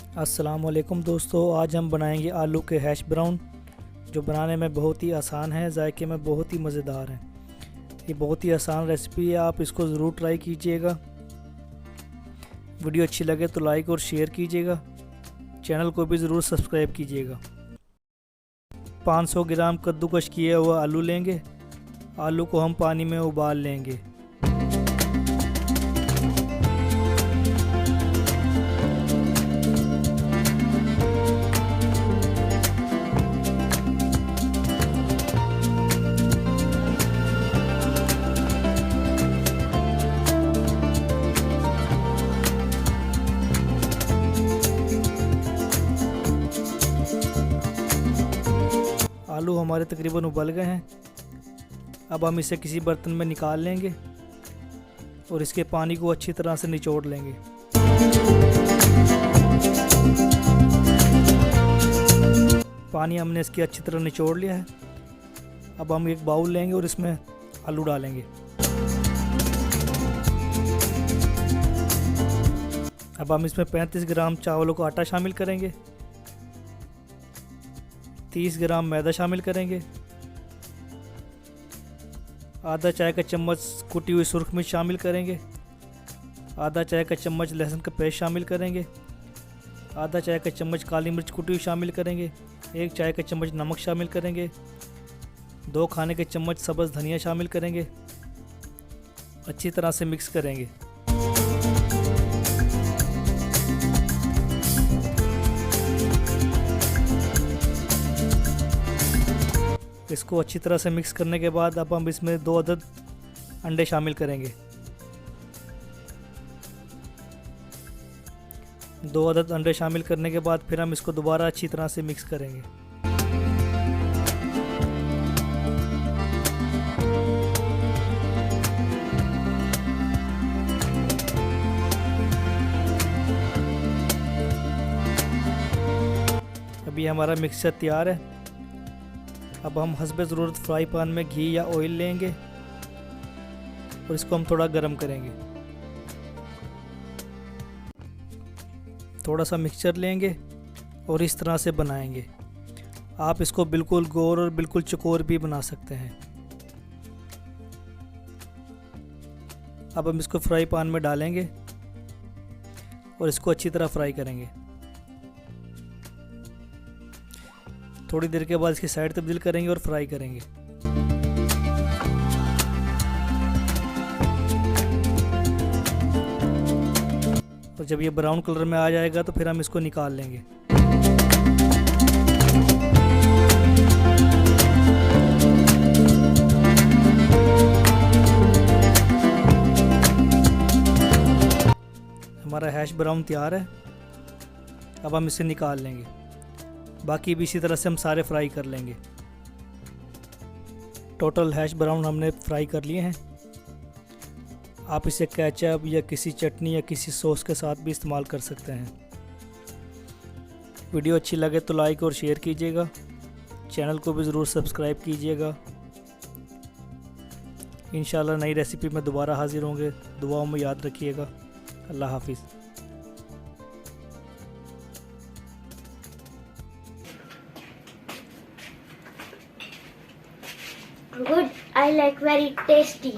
अस्सलाम वालेकुम दोस्तों, आज हम बनाएंगे आलू के हैश ब्राउन, जो बनाने में बहुत ही आसान है, जायके में बहुत ही मज़ेदार है। ये बहुत ही आसान रेसिपी है, आप इसको ज़रूर ट्राई कीजिएगा। वीडियो अच्छी लगे तो लाइक और शेयर कीजिएगा, चैनल को भी ज़रूर सब्सक्राइब कीजिएगा। 500 ग्राम कद्दूकश किया हुआ आलू लेंगे। आलू को हम पानी में उबाल लेंगे। आलू हमारे तकरीबन उबल गए हैं। अब हम इसे किसी बर्तन में निकाल लेंगे और इसके पानी को अच्छी तरह से निचोड़ लेंगे। पानी हमने इसकी अच्छी तरह निचोड़ लिया है। अब हम एक बाउल लेंगे और इसमें आलू डालेंगे। अब हम इसमें 35 ग्राम चावलों का आटा शामिल करेंगे, 30 ग्राम मैदा शामिल करेंगे, आधा चाय का चम्मच कुटी हुई सुरख मिर्च शामिल करेंगे, आधा चाय का चम्मच लहसुन का पेस्ट शामिल करेंगे, आधा चाय का चम्मच काली मिर्च कुटी हुई शामिल करेंगे, 1 चाय का चम्मच नमक शामिल करेंगे, 2 खाने के चम्मच सब्ज़ धनिया शामिल करेंगे। अच्छी तरह से मिक्स करेंगे। इसको अच्छी तरह से मिक्स करने के बाद अब हम इसमें 2 अदद अंडे शामिल करेंगे। 2 अदद अंडे शामिल करने के बाद फिर हम इसको दोबारा अच्छी तरह से मिक्स करेंगे। अभी हमारा मिक्सचर तैयार है। अब हम हस्बे ज़रूरत फ्राई पैन में घी या ऑयल लेंगे और इसको हम थोड़ा गर्म करेंगे। थोड़ा सा मिक्सचर लेंगे और इस तरह से बनाएंगे। आप इसको बिल्कुल गोल और बिल्कुल चौकोर भी बना सकते हैं। अब हम इसको फ्राई पैन में डालेंगे और इसको अच्छी तरह फ्राई करेंगे। थोड़ी देर के बाद इसकी साइड तब्दील करेंगे और फ्राई करेंगे। और जब ये ब्राउन कलर में आ जाएगा तो फिर हम इसको निकाल लेंगे। हमारा हैश ब्राउन तैयार है। अब हम इसे निकाल लेंगे। बाकी भी इसी तरह से हम सारे फ्राई कर लेंगे। टोटल हैश ब्राउन हमने फ्राई कर लिए हैं। आप इसे केचप या किसी चटनी या किसी सॉस के साथ भी इस्तेमाल कर सकते हैं। वीडियो अच्छी लगे तो लाइक और शेयर कीजिएगा, चैनल को भी ज़रूर सब्सक्राइब कीजिएगा। इंशाल्लाह नई रेसिपी में दोबारा हाजिर होंगे। दुआओं में याद रखिएगा। अल्लाह हाफिज़। Good. I like very tasty.